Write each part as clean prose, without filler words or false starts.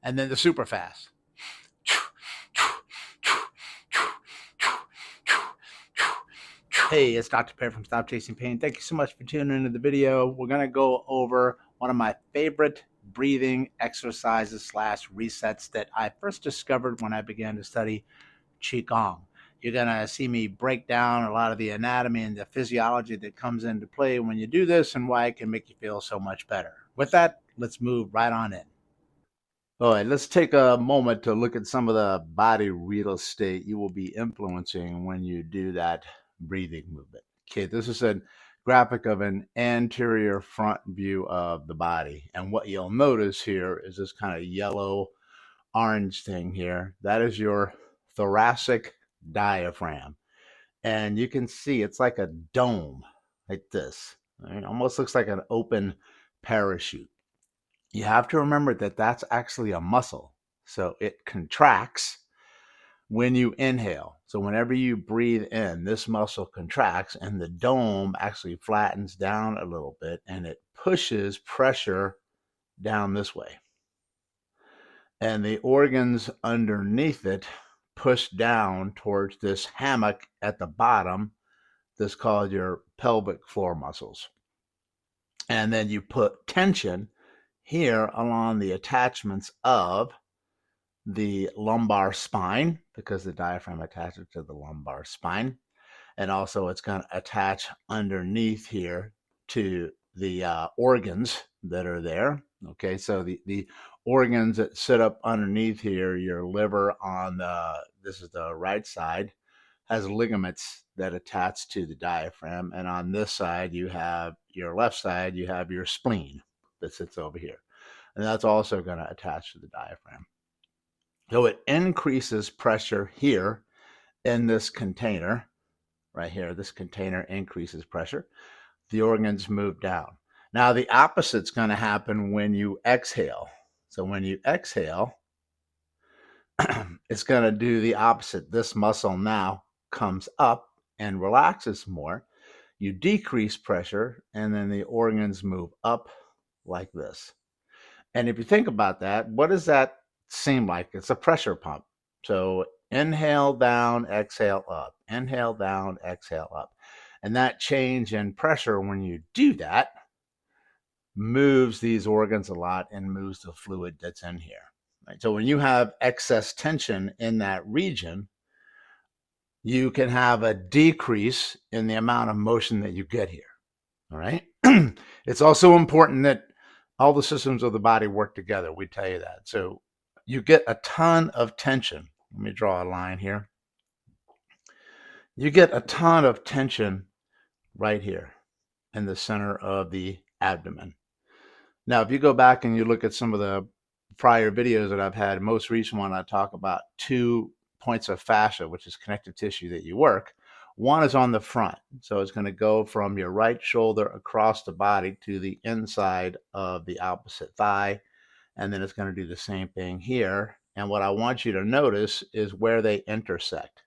and then the super fast. Hey, it's Dr. Perry from Stop Chasing Pain. Thank you so much for tuning into the video. We're going to go over one of my favorite breathing exercises slash resets that I first discovered when I began to study Qi Gong. You're going to see me break down a lot of the anatomy and the physiology that comes into play when you do this and why it can make you feel so much better. With that, let's move right on in. All right, let's take a moment to look at some of the body real estate you will be influencing when you do that breathing movement. Okay, this is a graphic of an anterior front view of the body. And what you'll notice here is this kind of yellow orange thing here. That is your thoracic diaphragm. And you can see it's like a dome, like this. It almost looks like an open parachute. You have to remember that that's actually a muscle. So it contracts when you inhale. So whenever you breathe in, this muscle contracts and the dome actually flattens down a little bit and it pushes pressure down this way. And the organs underneath it push down towards this hammock at the bottom. That's called your pelvic floor muscles. And then you put tension here along the attachments of the lumbar spine, because the diaphragm attaches to the lumbar spine. And also it's going to attach underneath here to the organs that are there. Okay, so the organs that sit up underneath here, your liver on this is the right side, has ligaments that attach to the diaphragm. And on this side, you have your left side, you have your spleen that sits over here. And that's also going to attach to the diaphragm. So it increases pressure here in this container, right here. This container increases pressure. The organs move down. Now, the opposite's going to happen when you exhale. So when you exhale, it's going to do the opposite. This muscle now comes up and relaxes more. You decrease pressure, and then the organs move up like this. And if you think about that, what does that seem like? It's a pressure pump. So inhale down, exhale up, inhale down, exhale up. And that change in pressure, when you do that, moves these organs a lot and moves the fluid that's in here. Right? So when you have excess tension in that region, you can have a decrease in the amount of motion that you get here. All right. It's also important that all the systems of the body work together. We tell you that. So you get a ton of tension. Let me draw a line here. You get a ton of tension right here in the center of the abdomen. Now, if you go back and you look at some of the prior videos that I've had, most recent one, I talk about 2 points of fascia, which is connective tissue that you work. One is on the front. So it's going to go from your right shoulder across the body to the inside of the opposite thigh. And then it's going to do the same thing here. And what I want you to notice is where they intersect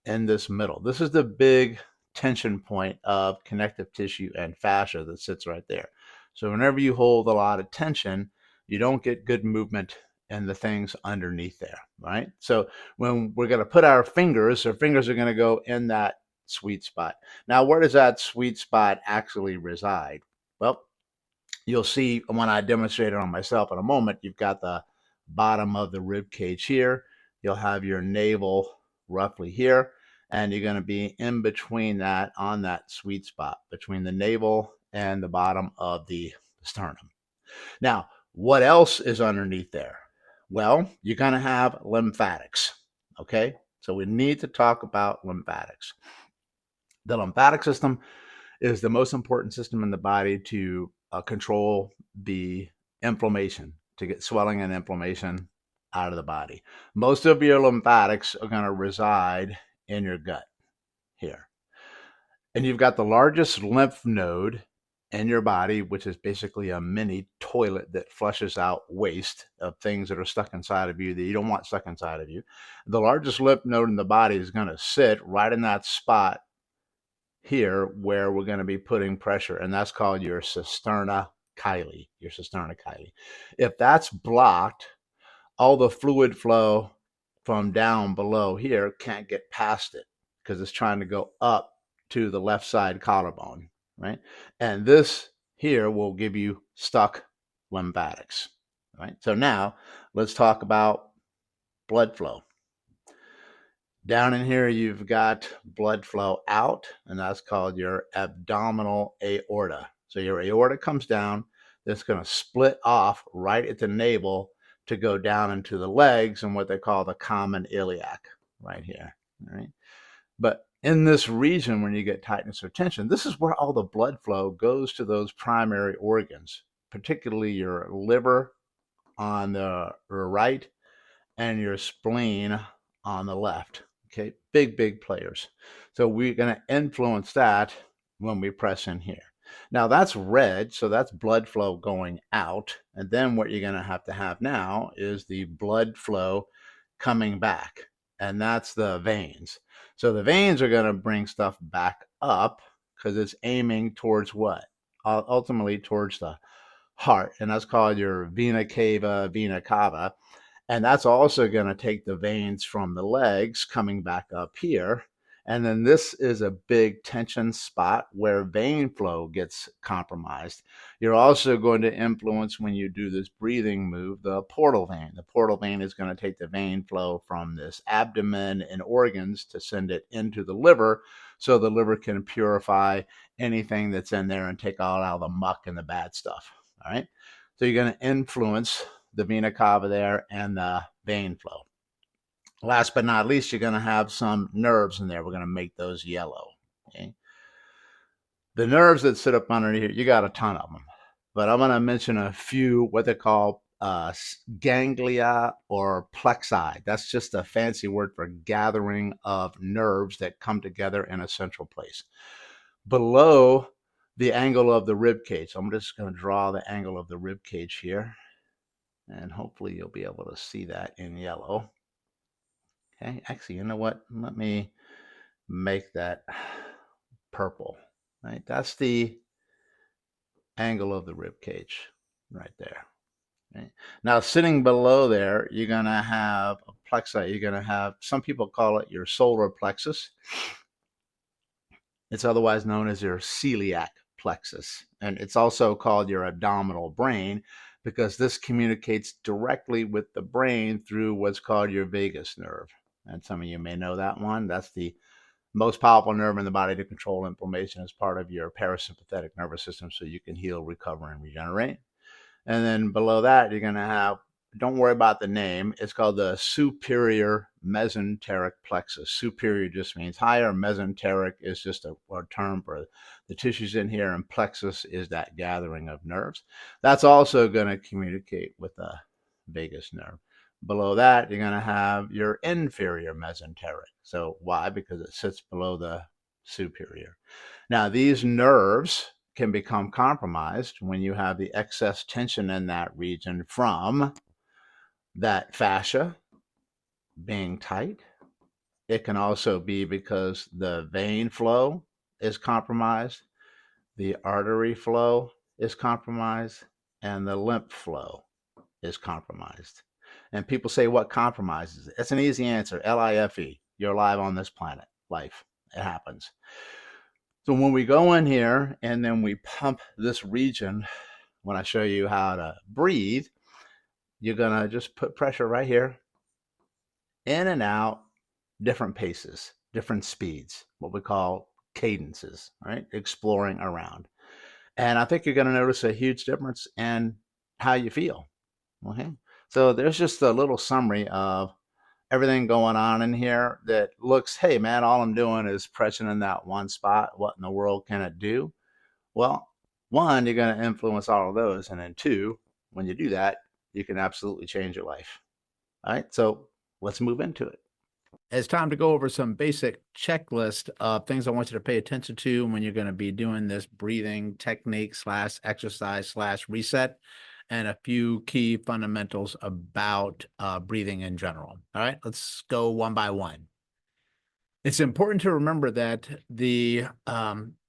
in this middle. This is the big tension point of connective tissue and fascia that sits right there. So whenever you hold a lot of tension, you don't get good movement in the things underneath there, right? So when we're going to put our fingers are going to go in that sweet spot. Now, where does that sweet spot actually reside? Well, you'll see when I demonstrate it on myself in a moment, you've got the bottom of the rib cage here. You'll have your navel roughly here, and you're going to be in between that on that sweet spot between the navel and the bottom of the sternum. Now, what else is underneath there? Well, you're going to have lymphatics, okay? So we need to talk about lymphatics. The lymphatic system is the most important system in the body to control the inflammation, to get swelling and inflammation out of the body. Most of your lymphatics are going to reside in your gut here. And you've got the largest lymph node in your body, which is basically a mini toilet that flushes out waste of things that are stuck inside of you that you don't want stuck inside of you. The largest lymph node in the body is going to sit right in that spot here where we're going to be putting pressure, and that's called your cisterna chyli, If that's blocked, all the fluid flow from down below here can't get past it because it's trying to go up to the left side collarbone, right? And this here will give you stuck lymphatics, right? So now let's talk about blood flow. Down in here, you've got blood flow out, and that's called your abdominal aorta. So your aorta comes down, it's going to split off right at the navel to go down into the legs and what they call the common iliac right here. Right? But in this region, when you get tightness or tension, this is where all the blood flow goes to those primary organs, particularly your liver on the right and your spleen on the left. Okay, big players. So we're going to influence that when we press in here. Now that's red, so that's blood flow going out. And then what you're going to have now is the blood flow coming back. And that's the veins. So the veins are going to bring stuff back up because it's aiming towards what? Ultimately towards the heart. And that's called your vena cava, vena cava. And that's also going to take the veins from the legs coming back up here. And then this is a big tension spot where vein flow gets compromised. You're also going to influence, when you do this breathing move, the portal vein. The portal vein is going to take the vein flow from this abdomen and organs to send it into the liver so the liver can purify anything that's in there and take all the muck and the bad stuff. All right. So you're going to influence the vena cava there and the vein flow. Last but not least, you're going to have some nerves in there. We're going to make those yellow. Okay? The nerves that sit up underneath here, you got a ton of them. But I'm going to mention a few, what they call ganglia or plexi. That's just a fancy word for gathering of nerves that come together in a central place. Below the angle of the rib cage, so I'm just going to draw the angle of the rib cage here. And hopefully you'll be able to see that in yellow. Okay, actually, you know what? Let me make that purple. Right, that's the angle of the rib cage right there. Right? Now, sitting below there, you're going to have a plexus. You're going to have, some people call it your solar plexus. It's otherwise known as your celiac plexus. And it's also called your abdominal brain because this communicates directly with the brain through what's called your vagus nerve. And some of you may know that one. That's the most powerful nerve in the body to control inflammation as part of your parasympathetic nervous system so you can heal, recover, and regenerate. And then below that, you're going to have, don't worry about the name, it's called the superior mesenteric plexus. Superior just means higher. Mesenteric is just a term for the tissues in here, and plexus is that gathering of nerves. That's also going to communicate with the vagus nerve. Below that, you're going to have your inferior mesenteric. So why? Because it sits below the superior. Now, these nerves can become compromised when you have the excess tension in that region from that fascia being tight. It can also be because the vein flow is compromised, the artery flow is compromised, and the lymph flow is compromised. And people say, what compromises it? It's an easy answer. LIFE. You're alive on this planet. Life. It happens. So when we go in here and then we pump this region, when I show you how to breathe, you're going to just put pressure right here, in and out, different paces, different speeds, what we call cadences, right? Exploring around. And I think you're going to notice a huge difference in how you feel. Okay. So there's just a little summary of everything going on in here that looks, hey man, all I'm doing is pressing in that one spot. What in the world can it do? Well, one, you're going to influence all of those. And then two, when you do that, you can absolutely change your life. All right. So let's move into it. It's time to go over some basic checklist of things I want you to pay attention to when you're going to be doing this breathing technique / exercise / reset, and a few key fundamentals about breathing in general. All right, let's go one by one. It's important to remember that the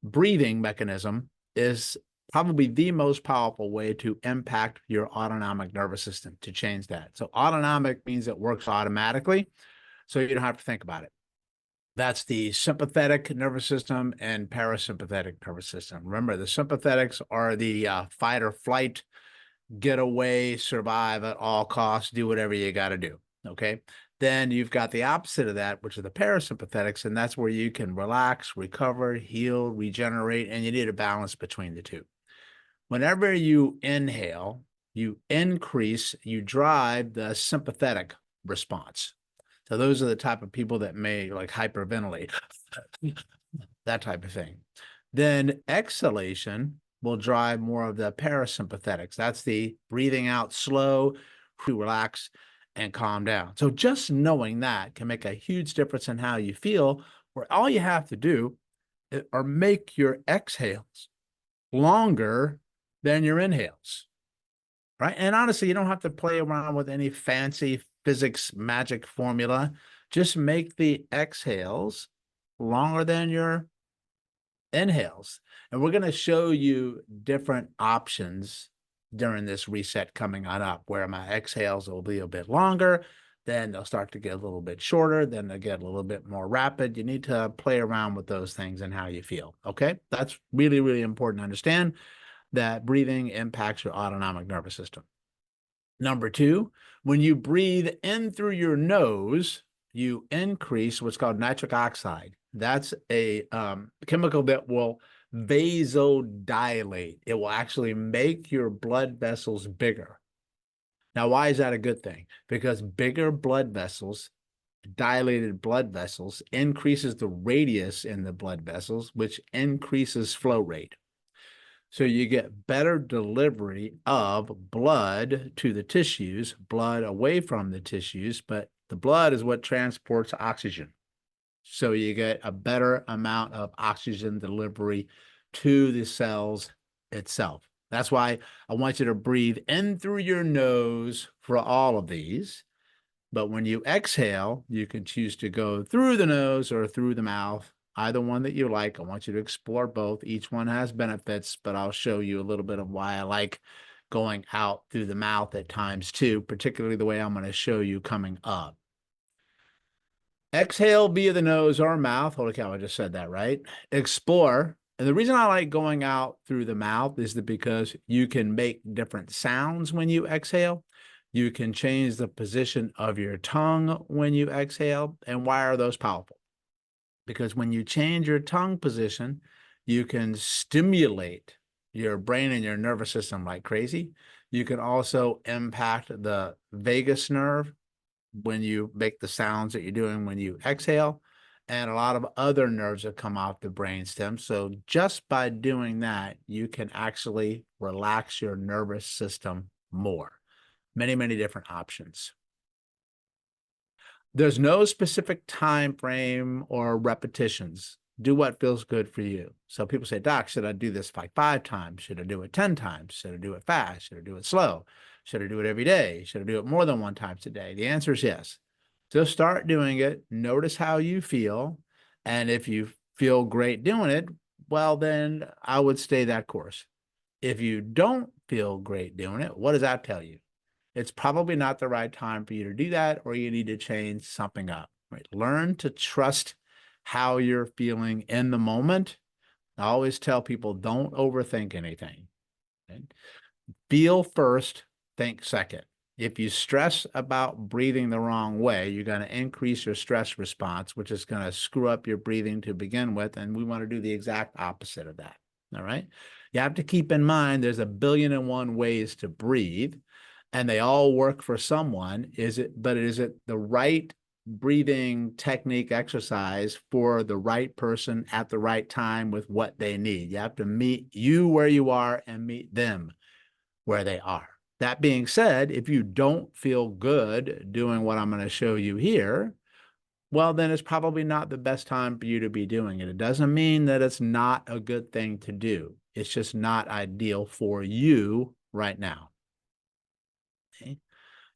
breathing mechanism is probably the most powerful way to impact your autonomic nervous system, to change that. So autonomic means it works automatically, so you don't have to think about it. That's the sympathetic nervous system and parasympathetic nervous system. Remember, the sympathetics are the fight or flight, get away, survive at all costs, do whatever you got to do. Okay. Then you've got the opposite of that, which are the parasympathetics, and that's where you can relax, recover, heal, regenerate, and you need a balance between the two. Whenever you inhale, you increase, you drive the sympathetic response. So those are the type of people that may like hyperventilate, that type of thing. Then exhalation will drive more of the parasympathetics. That's the breathing out slow, to relax and calm down. So just knowing that can make a huge difference in how you feel, where all you have to do are make your exhales longer than your inhales, right? And honestly, you don't have to play around with any fancy physics magic formula. Just make the exhales longer than your inhales. And we're going to show you different options during this reset coming on up, where my exhales will be a bit longer, then they'll start to get a little bit shorter, then they'll get a little bit more rapid. You need to play around with those things and how you feel. Okay. That's really, really important to understand that breathing impacts your autonomic nervous system. Number two, when you breathe in through your nose, you increase what's called nitric oxide. That's a chemical that will vasodilate. It will actually make your blood vessels bigger. Now, why is that a good thing? Because bigger blood vessels, dilated blood vessels, increases the radius in the blood vessels, which increases flow rate. So you get better delivery of blood to the tissues, blood away from the tissues, but the blood is what transports oxygen. So you get a better amount of oxygen delivery to the cells itself. That's why I want you to breathe in through your nose for all of these. But when you exhale, you can choose to go through the nose or through the mouth, either one that you like. I want you to explore both. Each one has benefits, but I'll show you a little bit of why I like going out through the mouth at times too, particularly the way I'm going to show you coming up. Exhale via the nose or mouth. Holy cow, I just said that, right? Explore. And the reason I like going out through the mouth is that because you can make different sounds when you exhale. You can change the position of your tongue when you exhale. And why are those powerful? Because when you change your tongue position, you can stimulate your brain and your nervous system like crazy. You can also impact the vagus nerve when you make the sounds that you're doing when you exhale, and a lot of other nerves that come off the brainstem. So just by doing that, you can actually relax your nervous system more. Many, many different options. There's no specific time frame or repetitions. Do what feels good for you. So people say, Doc, should I do this like 5 times? Should I do it 10 times? Should I do it fast? Should I do it slow? Should I do it every day? Should I do it more than 1 time a day? The answer is yes. So start doing it. Notice how you feel. And if you feel great doing it, well, then I would stay that course. If you don't feel great doing it, what does that tell you? It's probably not the right time for you to do that, or you need to change something up. Right? Learn to trust how you're feeling in the moment. I always tell people, don't overthink anything. Right? Feel first, think second. If you stress about breathing the wrong way, you're going to increase your stress response, which is going to screw up your breathing to begin with. And we want to do the exact opposite of that. All right. You have to keep in mind there's 1,000,000,001 ways to breathe, and they all work for someone. Is it the right breathing technique exercise for the right person at the right time with what they need? You have to meet you where you are and meet them where they are. That being said, if you don't feel good doing what I'm going to show you here, well, then it's probably not the best time for you to be doing it. It doesn't mean that it's not a good thing to do. It's just not ideal for you right now. Okay?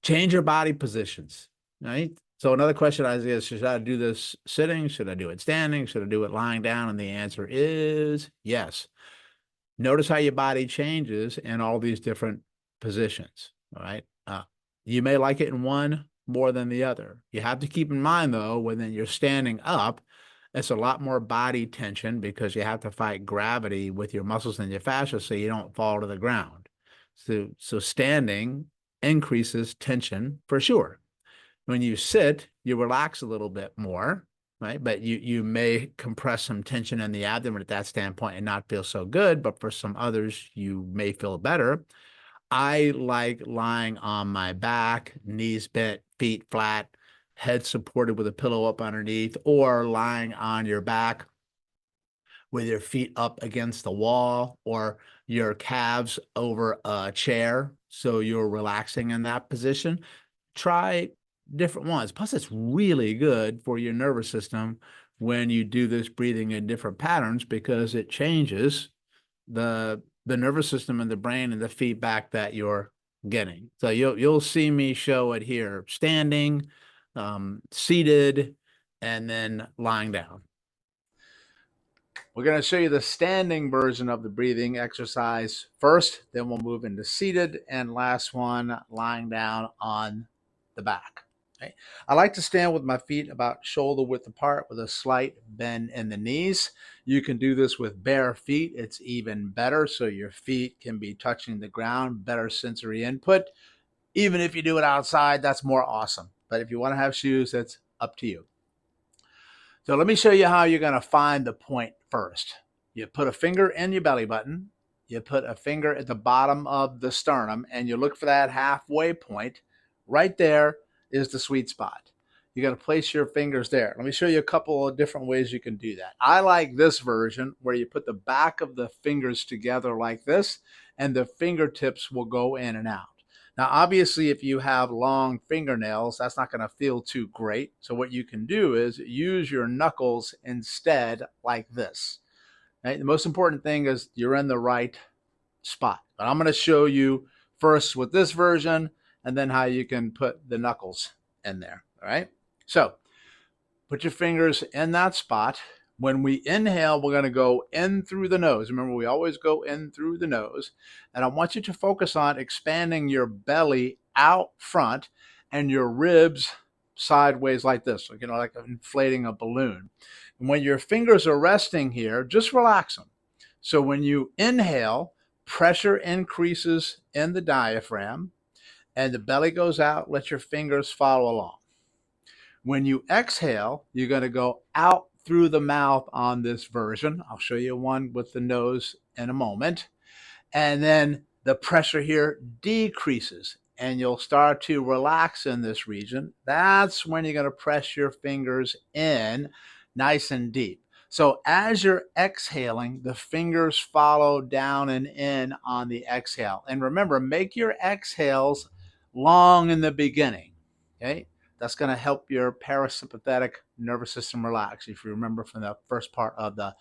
Change your body positions, right? So another question is, should I do this sitting? Should I do it standing? Should I do it lying down? And the answer is yes. Notice how your body changes in all these different positions. All right. You may like it in one more than the other. You have to keep in mind, though, when then you're standing up, it's a lot more body tension because you have to fight gravity with your muscles and your fascia so you don't fall to the ground. So standing increases tension for sure. When you sit, you relax a little bit more, right? But you may compress some tension in the abdomen at that standpoint and not feel so good. But for some others, you may feel better. I like lying on my back, knees bent, feet flat, head supported with a pillow up underneath, or lying on your back with your feet up against the wall or your calves over a chair. So you're relaxing in that position. Try different ones. Plus, it's really good for your nervous system when you do this breathing in different patterns because it changes the nervous system and the brain and the feedback that you're getting. So you'll see me show it here, standing, seated, and then lying down. We're going to show you the standing version of the breathing exercise first, then we'll move into seated, and last one, lying down on the back. Okay. I like to stand with my feet about shoulder width apart with a slight bend in the knees. You can do this with bare feet. It's even better, so your feet can be touching the ground, better sensory input. Even if you do it outside, that's more awesome. But if you want to have shoes, that's up to you. So let me show you how you're going to find the point first. You put a finger in your belly button, you put a finger at the bottom of the sternum, and you look for that halfway point. Right there is the sweet spot. You're going to place your fingers there. Let me show you a couple of different ways you can do that. I like this version where you put the back of the fingers together like this, and the fingertips will go in and out. Now, obviously, if you have long fingernails, that's not going to feel too great. So what you can do is use your knuckles instead like this. Right? The most important thing is you're in the right spot. But I'm going to show you first with this version and then how you can put the knuckles in there. All right. So put your fingers in that spot. When we inhale, we're going to go in through the nose. Remember, we always go in through the nose. And I want you to focus on expanding your belly out front and your ribs sideways like this, like inflating a balloon. And when your fingers are resting here, just relax them. So when you inhale, pressure increases in the diaphragm and the belly goes out. Let your fingers follow along. When you exhale, you're going to go out through the mouth on this version. I'll show you one with the nose in a moment. And then the pressure here decreases and you'll start to relax in this region. That's when you're going to press your fingers in nice and deep. So as you're exhaling, the fingers follow down and in on the exhale. And remember, make your exhales long in the beginning. Okay. That's going to help your parasympathetic nervous system relax, if you remember from the first part of the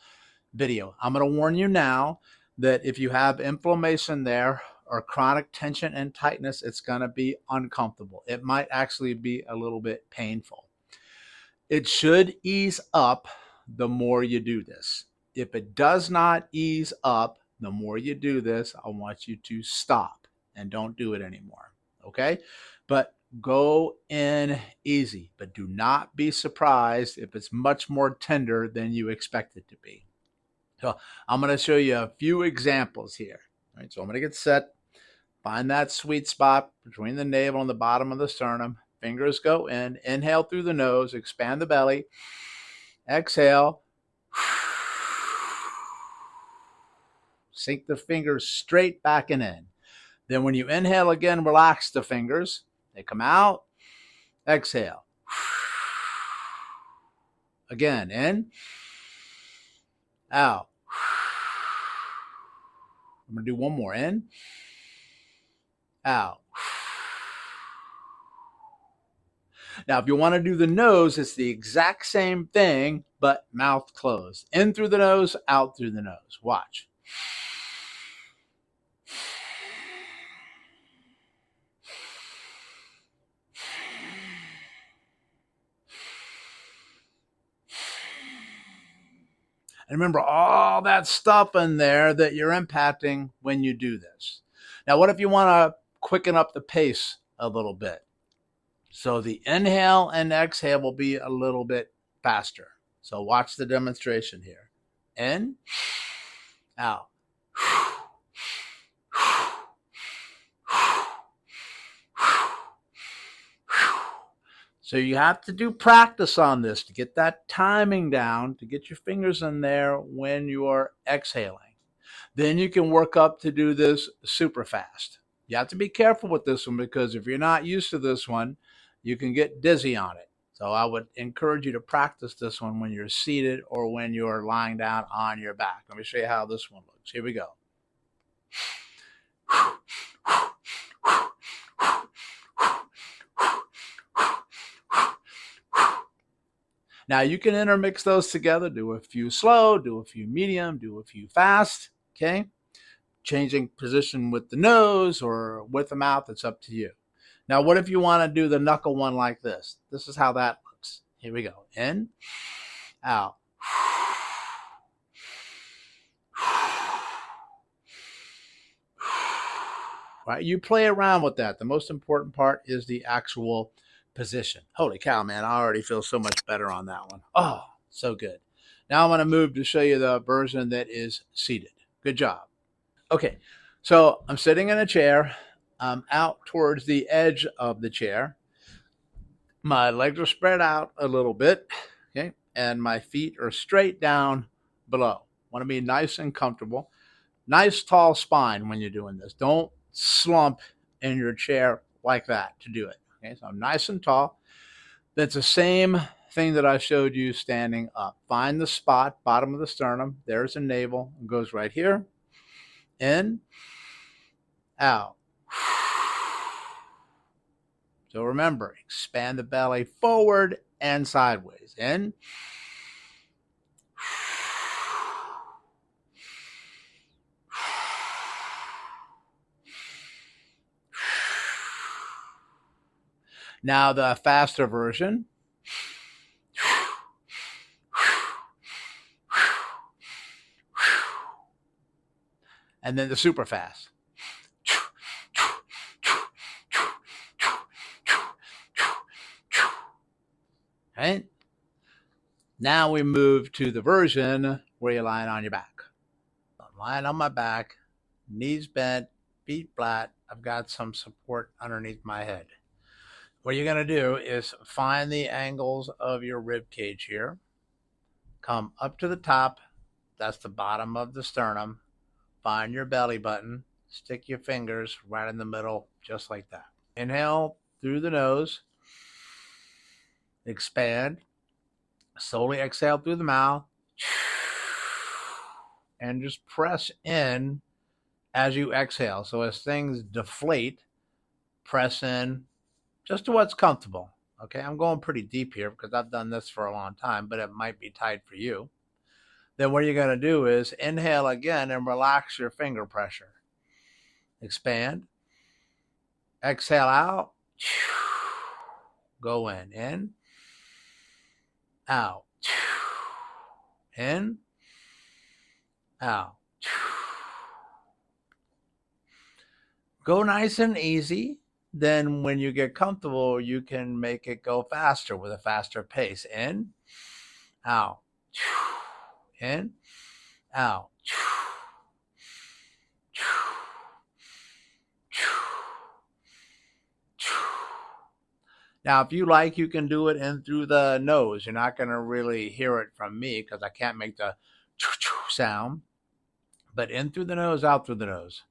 video. I'm going to warn you now that if you have inflammation there or chronic tension and tightness, it's going to be uncomfortable. It might actually be a little bit painful. It should ease up the more you do this. If it does not ease up, the more you do this, I want you to stop and don't do it anymore. Okay? But go in easy, but do not be surprised if it's much more tender than you expect it to be. So I'm going to show you a few examples here. All right, so I'm going to get set, find that sweet spot between the navel and the bottom of the sternum. Fingers go in, inhale through the nose, expand the belly, exhale, sink the fingers straight back and in. Then when you inhale again, relax the fingers. They come out, exhale. Again, in, out. I'm going to do one more. In, out. Now, if you want to do the nose, it's the exact same thing, but mouth closed. In through the nose, out through the nose. Watch. And remember all that stuff in there that you're impacting when you do this. Now, what if you want to quicken up the pace a little bit? So the inhale and exhale will be a little bit faster. So watch the demonstration here. In, out. So you have to do practice on this to get that timing down, to get your fingers in there when you're exhaling. Then you can work up to do this super fast. You have to be careful with this one because if you're not used to this one, you can get dizzy on it. So I would encourage you to practice this one when you're seated or when you're lying down on your back. Let me show you how this one looks. Here we go. Now you can intermix those together, do a few slow, do a few medium, do a few fast, okay? Changing position with the nose or with the mouth, it's up to you. Now, what if you want to do the knuckle one like this? This is how that looks. Here we go. In, out. Right? You play around with that. The most important part is the actual position. Holy cow, man. I already feel so much better on that one. Oh, so good. Now I'm going to move to show you the version that is seated. Good job. Okay, so I'm sitting in a chair. I'm out towards the edge of the chair. My legs are spread out a little bit, okay, and my feet are straight down below. Want to be nice and comfortable. Nice tall spine when you're doing this. Don't slump in your chair like that to do it. Okay, so I'm nice and tall. That's the same thing that I showed you standing up. Find the spot, bottom of the sternum. There's the navel. It goes right here. In, out. So remember, expand the belly forward and sideways. In. Now the faster version. And then the super fast. Right? Now we move to the version where you're lying on your back. I'm lying on my back, knees bent, feet flat. I've got some support underneath my head. What you're going to do is find the angles of your rib cage here. Come up to the top. That's the bottom of the sternum. Find your belly button. Stick your fingers right in the middle, just like that. Inhale through the nose. Expand. Slowly exhale through the mouth. And just press in as you exhale. So as things deflate, press in just to what's comfortable. Okay, I'm going pretty deep here because I've done this for a long time, but it might be tight for you. Then what you're going to do is inhale again and relax your finger pressure. Expand. Exhale out. Go in, out, in, out. Go nice and easy. Then when you get comfortable, you can make it go faster with a faster pace. In, out, in, out. Now, if you like, you can do it in through the nose. You're not going to really hear it from me because I can't make the sound. But in through the nose, out through the nose.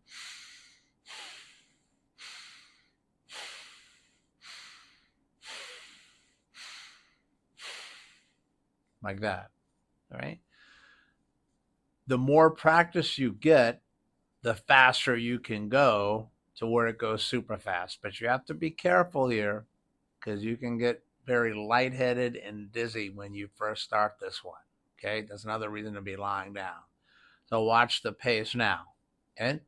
Like that. All right. The more practice you get, the faster you can go to where it goes super fast. But you have to be careful here because you can get very lightheaded and dizzy when you first start this one. Okay, that's another reason to be lying down. So watch the pace now. And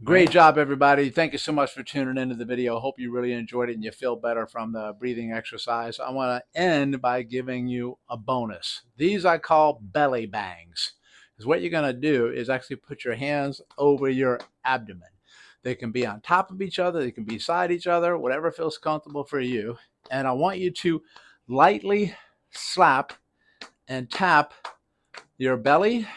Great right? job, everybody. Thank you so much for tuning into the video. Hope you really enjoyed it and you feel better from the breathing exercise. I want to end by giving you a bonus. These I call belly bangs. Because what you're going to do is actually put your hands over your abdomen. They can be on top of each other, they can be beside each other, whatever feels comfortable for you. And I want you to lightly slap and tap your belly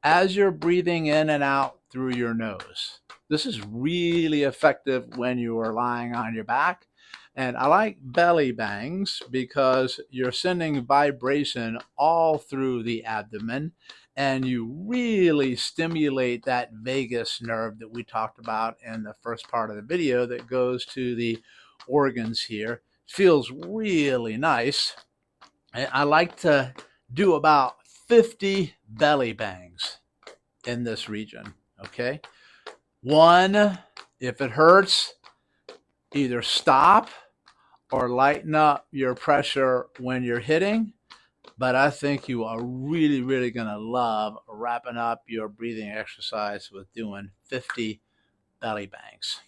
as you're breathing in and out through your nose. This is really effective when you are lying on your back. And I like belly bangs because you're sending vibration all through the abdomen and you really stimulate that vagus nerve that we talked about in the first part of the video that goes to the organs here. Feels really nice. And I like to do about 50 belly bangs in this region. Okay. One, if it hurts, either stop or lighten up your pressure when you're hitting. But I think you are really, really going to love wrapping up your breathing exercise with doing 50 belly bangs.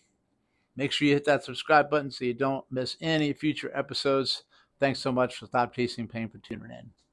Make sure you hit that subscribe button so you don't miss any future episodes. Thanks so much for Stop Chasing Pain for tuning in.